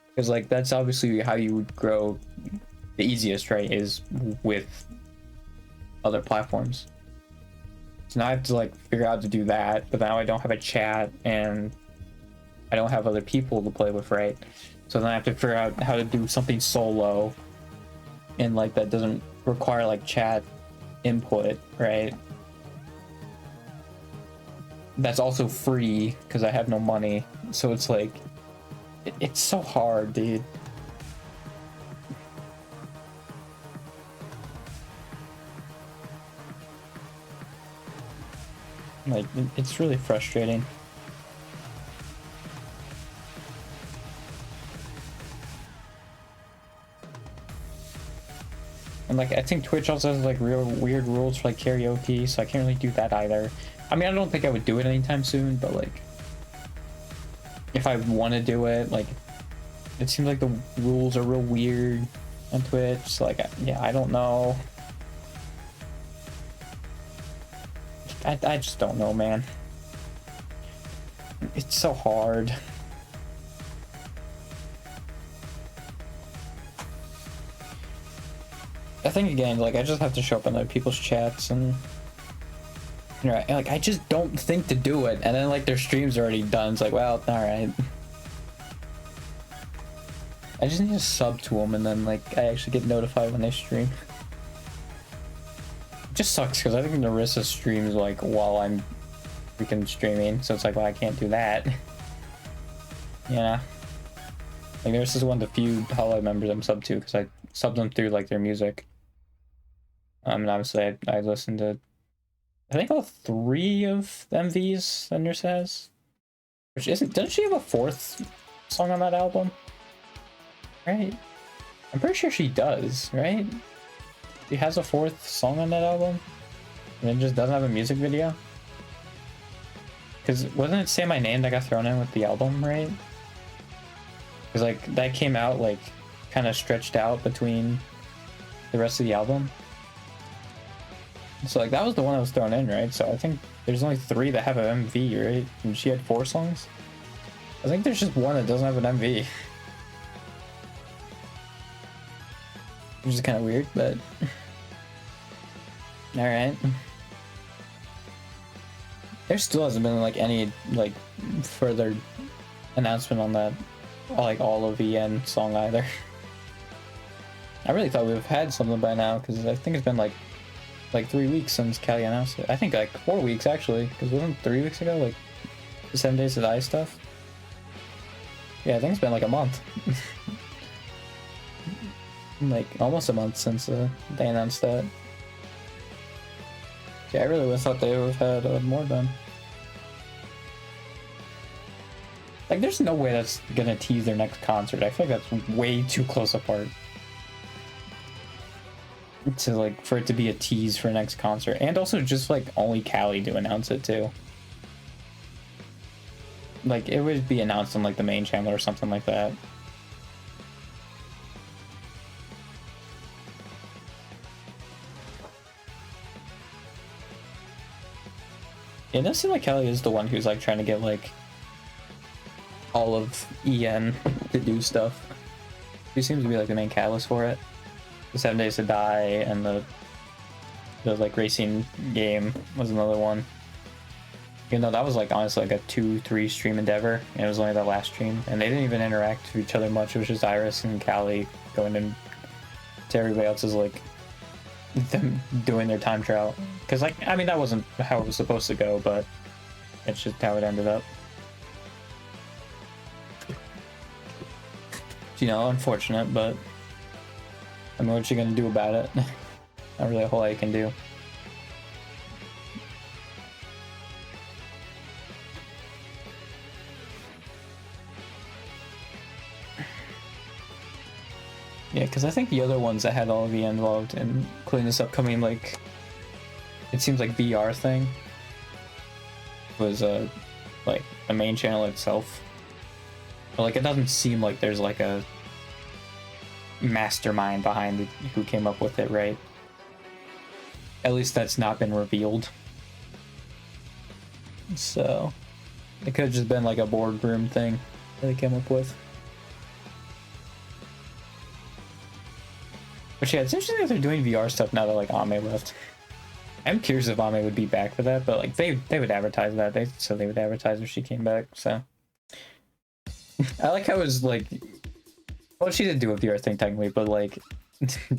Because like that's obviously how you would grow the easiest, right? Is with other platforms. So now I have to like figure out how to do that, but now I don't have a chat and I don't have other people to play with, right? So then I have to figure out how to do something solo and like that doesn't require like chat input, right? That's also free because I have no money, so it's like it's so hard, dude. Like it's really frustrating. And like I think Twitch also has like real weird rules for like karaoke, so I can't really do that either. I mean, I don't think I would do it anytime soon, but like if I want to do it, like it seems like the rules are real weird on Twitch. So like, yeah, I don't know. I just don't know, man. It's so hard. I think again, like I just have to show up in other people's chats and right, like I just don't think to do it, and then like their stream's already done. It's like, well, all right. I just need to sub to them, and then like I actually get notified when they stream. It just sucks because I think Narissa streams like while I'm freaking streaming, so it's like, well, I can't do that. Yeah. Like Narissa's one of the few Hollow members I'm sub to because I sub them through like their music. And obviously I listen to I think all 3 of the MVs that Nurse has. Which isn't, doesn't she have a 4th song on that album? Right? I'm pretty sure she does, right? She has a 4th song on that album? And it just doesn't have a music video? Because wasn't it Say My Name that got thrown in with the album, right? Because like that came out like kind of stretched out between the rest of the album. So like that was the one that was thrown in, right? So I think there's only 3 that have an MV, right? And she had 4 songs. I think there's just one that doesn't have an MV. Which is kind of weird, but all right. There still hasn't been like any like further announcement on that, like all of EN song either. I really thought we'd have had something by now because I think it's been like 3 weeks since Callie announced it. I think like 4 weeks actually, because wasn't it 3 weeks ago, like the 7 Days to Die stuff? Yeah, I think it's been like a month. Like almost a month since they announced that. Yeah, I really would have thought they would have had more done. Like there's no way that's gonna tease their next concert. I feel like that's way too close apart to like for it to be a tease for next concert, and also just like only Callie to announce it too. Like it would be announced on like the main channel or something like that. It does seem like Callie is the one who's like trying to get like all of EN to do stuff. She seems to be like the main catalyst for it. The 7 Days to Die and the like racing game was another one. Even though that was like honestly like a 2-3 stream endeavor, and it was only the last stream, and they didn't even interact with each other much. It was just Iris and Callie going in to everybody else's like them doing their time trial. Because like I mean that wasn't how it was supposed to go, but it's just how it ended up. You know, unfortunate, but I mean, what you gonna do about it? Not really a whole lot you can do. Yeah, because I think the other ones that had all of the involved, including this upcoming, like, it seems like VR thing, was like the main channel itself. But like, it doesn't seem like there's like a mastermind behind it who came up with it, right? At least that's not been revealed. So it could have just been like a boardroom thing that they came up with. But yeah, it's interesting that they're doing VR stuff now that like Ame left. I'm curious if Ame would be back for that, but like they would advertise that. They said they would advertise if she came back, so I like how it was like, well, she did do a VR thing technically, but like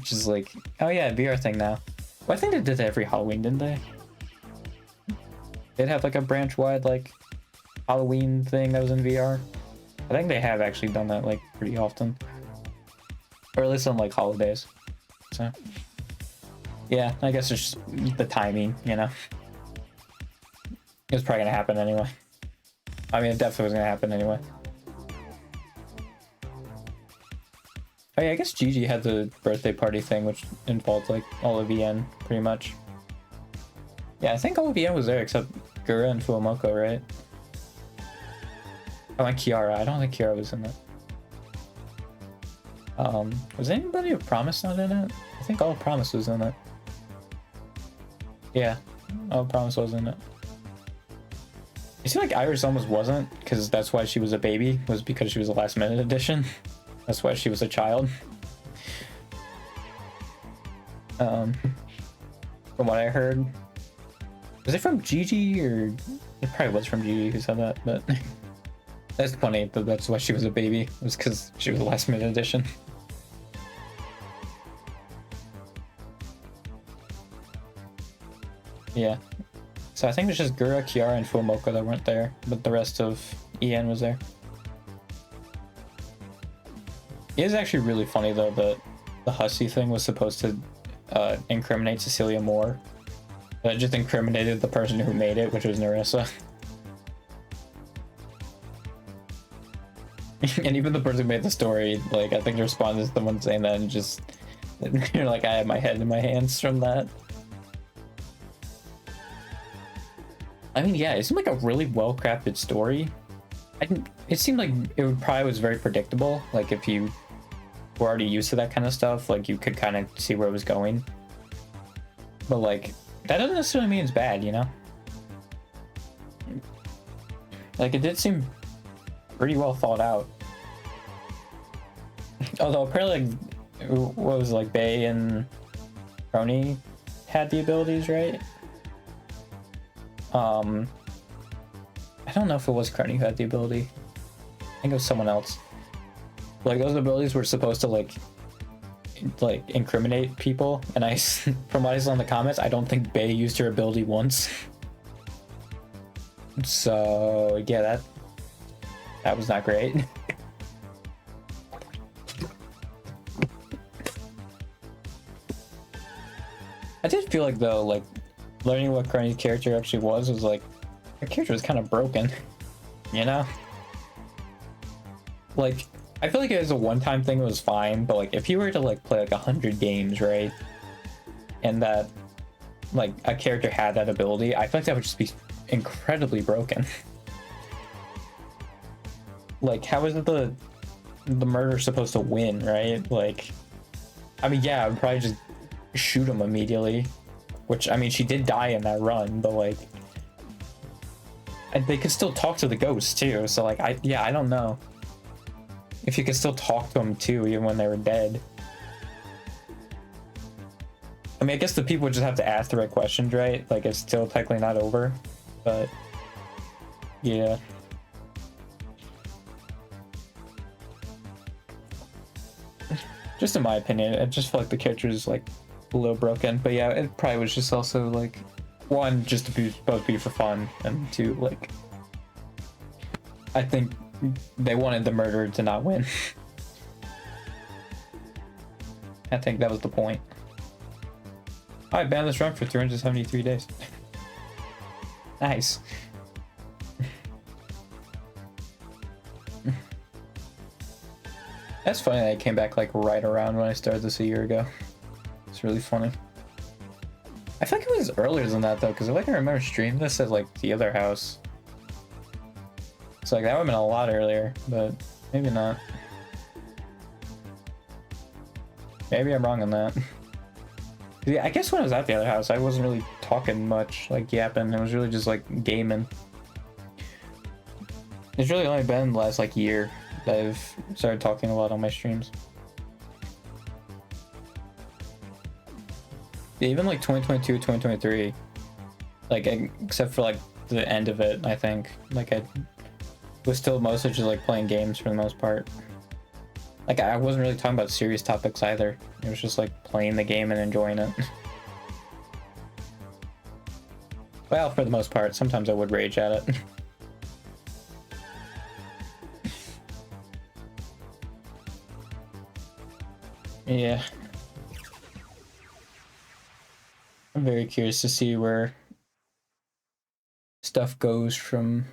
just like, oh yeah, VR thing now. Well, I think they did that every Halloween, didn't they? They'd have like a branch-wide like Halloween thing that was in VR. I think they have actually done that like pretty often, or at least on like holidays. So yeah, I guess it's just the timing, you know. It was probably gonna happen anyway. I mean, it definitely was gonna happen anyway. Oh yeah, I guess Gigi had the birthday party thing, which involved like all of VN pretty much. Yeah, I think all of VN was there except Gura and Fuomoko, right? Oh, and Kiara. I don't think Kiara was in it. Was anybody of Promise not in it? I think all of Promise was in it. Yeah, all of Promise was in it. You see, like Iris almost wasn't, because that's why she was a baby, was because she was a last minute addition. That's why she was a child. From what I heard. Was it from Gigi, or it probably was from Gigi who said that, but that's funny that that's why she was a baby. It was because she was a last minute addition. Yeah. So I think it's just Gura, Kiara, and Fuomoko that weren't there, but the rest of EN was there. It is actually really funny though that the Hussey thing was supposed to incriminate Cecilia more. But it just incriminated the person who made it, which was Nerissa. And even the person who made the story, like, I think the response is the one saying that, and just, you're like, I have my head in my hands from that. I mean, yeah, it seemed like a really well-crafted story. It seemed like it probably was very predictable. Like, if you were already used to that kind of stuff, like, you could kind of see where it was going. But, like, that doesn't necessarily mean it's bad, you know? Like, it did seem pretty well thought out. Although, apparently, like, what was it, like, Bae and Crony had the abilities, right? I don't know if it was Crony who had the ability. I think it was someone else. Like, those abilities were supposed to like incriminate people, and I, from what I saw in the comments, I don't think Bae used her ability once. So yeah, that was not great. I did feel like though, like, learning what Crony's character actually was like, her character was kind of broken, you know? Like, I feel like it was a one-time thing, it was fine, but like, if you were to like play like 100 games, right? And that, like, a character had that ability, I feel like that would just be incredibly broken. Like, how is it the murderer supposed to win, right? Like, I mean, yeah, I would probably just shoot him immediately. Which, I mean, she did die in that run, but like, and they could still talk to the ghosts too. So like, I don't know if you could still talk to them too, even when they were dead. I mean, I guess the people just have to ask the right questions, right? Like, it's still technically not over, but yeah. Just in my opinion, I just feel like the character is like a little broken. But yeah, it probably was just also like, one, just to be both be for fun, and two, like, I think they wanted the murderer to not win. I think that was the point. I banned this run for 373 days. Nice. That's funny that I came back like right around when I started this a year ago. It's really funny. I feel like it was earlier than that though, because I remember streaming this at like the other house. So like that would have been a lot earlier, but maybe not. Maybe I'm wrong on that. Yeah, I guess when I was at the other house, I wasn't really talking much, like yapping. It was really just like gaming. It's really only been the last like year that I've started talking a lot on my streams. Yeah, even like 2022, 2023, like except for like the end of it, I think like I was still mostly just like playing games for the most part. Like I wasn't really talking about serious topics either. It was just like playing the game and enjoying it. Well, for the most part, sometimes I would rage at it. Yeah. I'm very curious to see where stuff goes from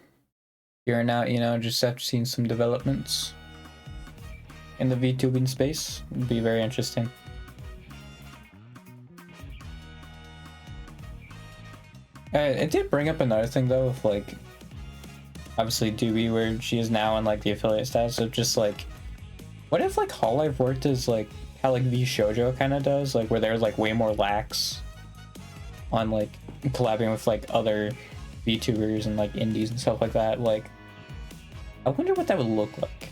here and out, you know, just after seeing some developments in the VTubing space. It'd be very interesting. It did bring up another thing though, of like obviously Doobie where she is now in like the affiliate status of just like, what if like Hololive worked as like how like V Shoujo kind of does, like where there's like way more lax on like collabing with like other VTubers and like indies and stuff like that. Like I wonder what that would look like,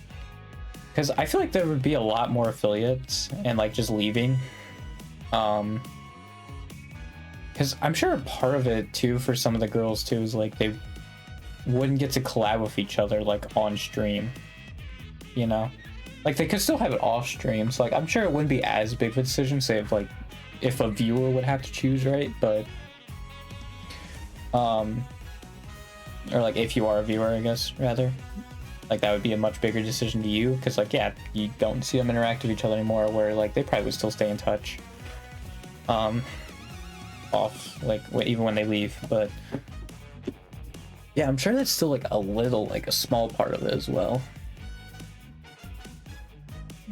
because I feel like there would be a lot more affiliates and like just leaving, because I'm sure part of it too for some of the girls too is like they wouldn't get to collab with each other like on stream, you know, like they could still have it off stream, so like I'm sure it wouldn't be as big of a decision, say if a viewer would have to choose, right? But or like if you are a viewer, I guess, rather, like that would be a much bigger decision to you, because like yeah, you don't see them interact with each other anymore, where like they probably would still stay in touch off like even when they leave. But yeah, I'm sure that's still like a small part of it as well.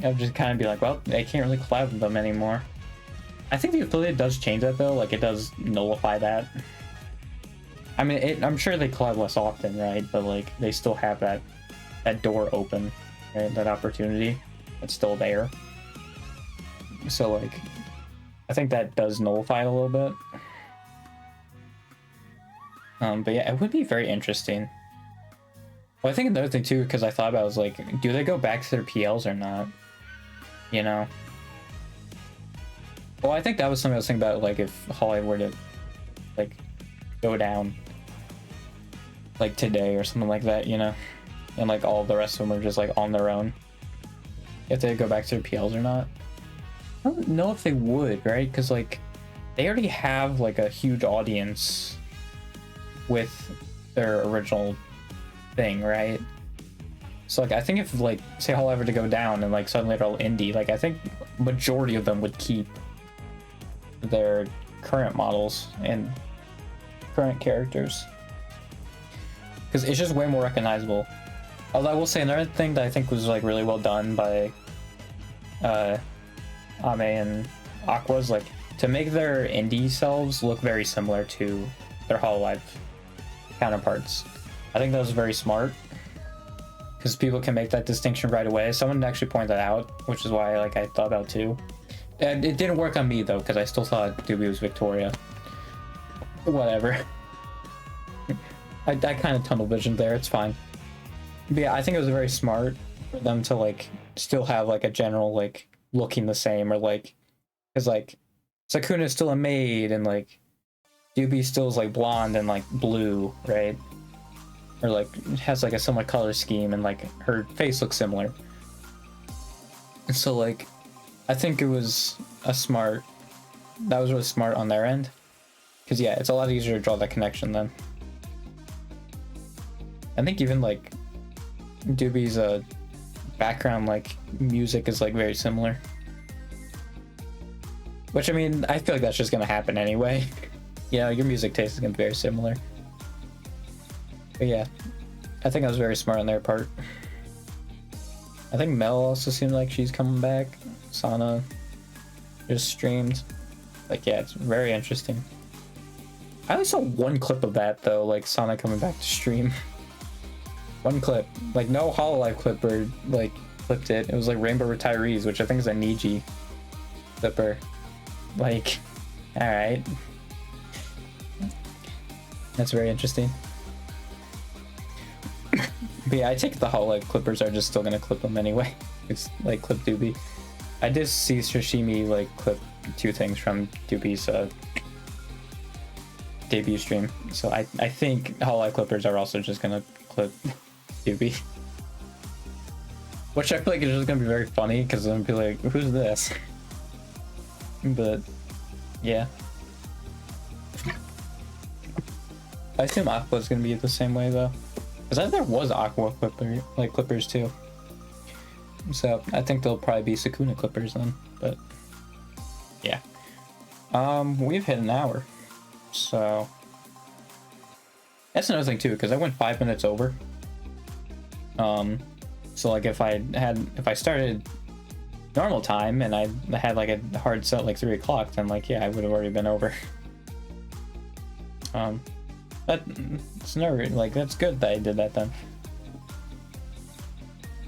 I'd just kind of be like, well, they can't really collab with them anymore. I think the affiliate does change that though, like it does nullify that. I mean, I'm sure they collab less often, right? But like they still have that door open, right? That opportunity, it's still there. So like, I think that does nullify it a little bit. But yeah, it would be very interesting. Well, I think another thing too, because I thought about it, was like, do they go back to their PLs or not? You know? Well, I think that was something I was thinking about, like if Hololive were to like go down like today or something like that, you know, and like all the rest of them are just like on their own, if they go back to their PLs or not. I don't know if they would, right? Because like they already have like a huge audience with their original thing, right? So like I think if like say Hololive were to go down and like suddenly they're all indie, like I think majority of them would keep their current models and current characters, because it's just way more recognizable. Although I will say another thing that I think was like really well done by Ame and Aqua's, like to make their indie selves look very similar to their Hololive counterparts. I think that was very smart, because people can make that distinction right away. Someone actually pointed that out, which is why like I thought about it too. And it didn't work on me though, because I still thought Doobie was Victoria. Whatever. I kind of tunnel visioned there. It's fine. But yeah, I think it was very smart for them to like still have like a general like looking the same, or like, because like Sakuna is still a maid, and like Doobie still is like blonde and like blue, right? Or like has like a similar color scheme, and like her face looks similar. And so like I think it was that was really smart on their end, because yeah, it's a lot easier to draw that connection then. I think even like Doobie's background like music is like very similar, which I mean I feel like that's just gonna happen anyway. You know, your music taste is gonna be very similar. But yeah, I think that was very smart on their part. I think Mel also seemed like she's coming back. Sana just streamed. Like, yeah, it's very interesting. I only saw one clip of that though, like Sana coming back to stream. One clip, like no Hololive clipper like clipped it. It was like Rainbow Retirees, which I think is a Niji clipper. Like, all right, that's very interesting. But yeah, I take the Hololive clippers are just still gonna clip them anyway. It's like clip Doobie. I did see Sashimi like clip 2 things from Doobie's debut stream, so I think Hololive clippers are also just gonna clip Doobie, which I feel like is just gonna be very funny because I'm gonna be like, who's this? But yeah, I assume Aqua's gonna be the same way though, because I think there was Aqua clippers too. So I think they'll probably be Sakuna clippers then. But yeah, we've hit an hour, so that's another thing too, because I went 5 minutes over. So like if I started normal time and I had like a hard set like 3 o'clock, then like yeah, I would have already been over. That's never like, that's good that I did that then.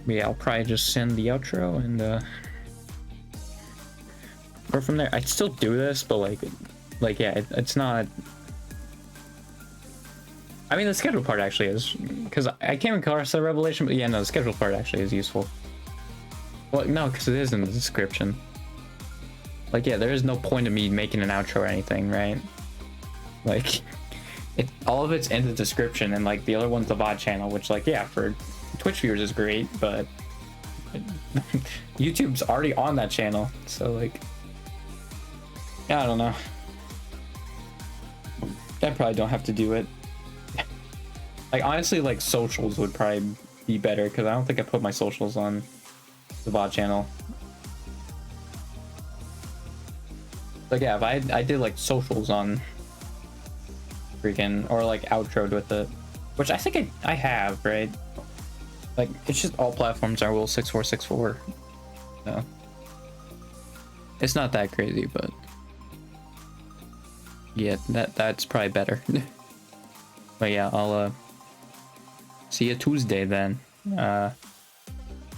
But yeah, I'll probably just send the outro and go from there. I'd still do this, but like yeah, it's not. I mean, the schedule part actually is, because I came across the revelation, but yeah, no, the schedule part actually is useful. Well, no, because it is in the description. Like, yeah, there is no point of me making an outro or anything, right? Like, all of it's in the description, and like the other one's the VOD channel, which like, yeah, for Twitch viewers is great, but YouTube's already on that channel, so like, yeah, I don't know. I probably don't have to do it. Like, honestly, like socials would probably be better, because I don't think I put my socials on the VOD channel. Like, yeah, if I did like socials on freaking, or like outroed with it, which I think I have, right? Like, it's just all platforms are Will 6464. So it's not that crazy, but yeah, that's probably better. But yeah, I'll see you Tuesday then,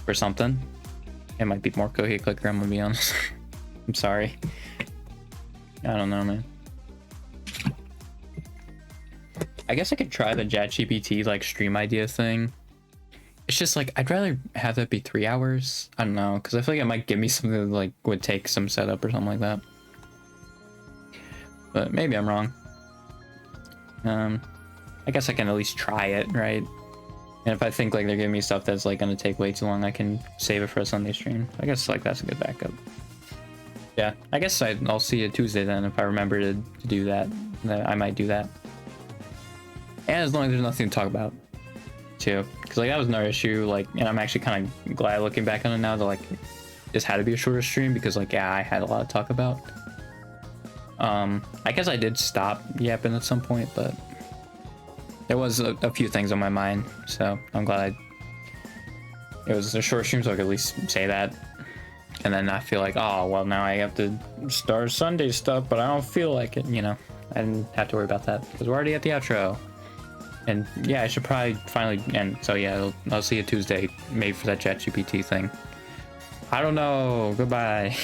for something. It might be more Kohi Clicker, I'm gonna be honest. I'm sorry. I don't know, man. I guess I could try the ChatGPT like stream idea thing. It's just like, I'd rather have that be 3 hours. I don't know, because I feel like it might give me something that like would take some setup or something like that. But maybe I'm wrong. I guess I can at least try it, right? And if I think like they're giving me stuff that's like gonna take way too long, I can save it for a Sunday stream. I guess like that's a good backup. Yeah, I guess I'll see you Tuesday then. If I remember to do that, then I might do that. And as long as there's nothing to talk about too, because like that was another issue, like, and I'm actually kind of glad looking back on it now that like this had to be a shorter stream, because like, yeah, I had a lot to talk about. I guess I did stop yapping at some point, but there was a few things on my mind, so I'm glad it was a short stream, so I could at least say that, and then not feel like, oh well, now I have to start Sunday stuff, but I don't feel like it, you know. I didn't have to worry about that because we're already at the outro. And yeah, I should probably finally end. So yeah, I'll see you Tuesday, maybe for that ChatGPT thing. I don't know. Goodbye.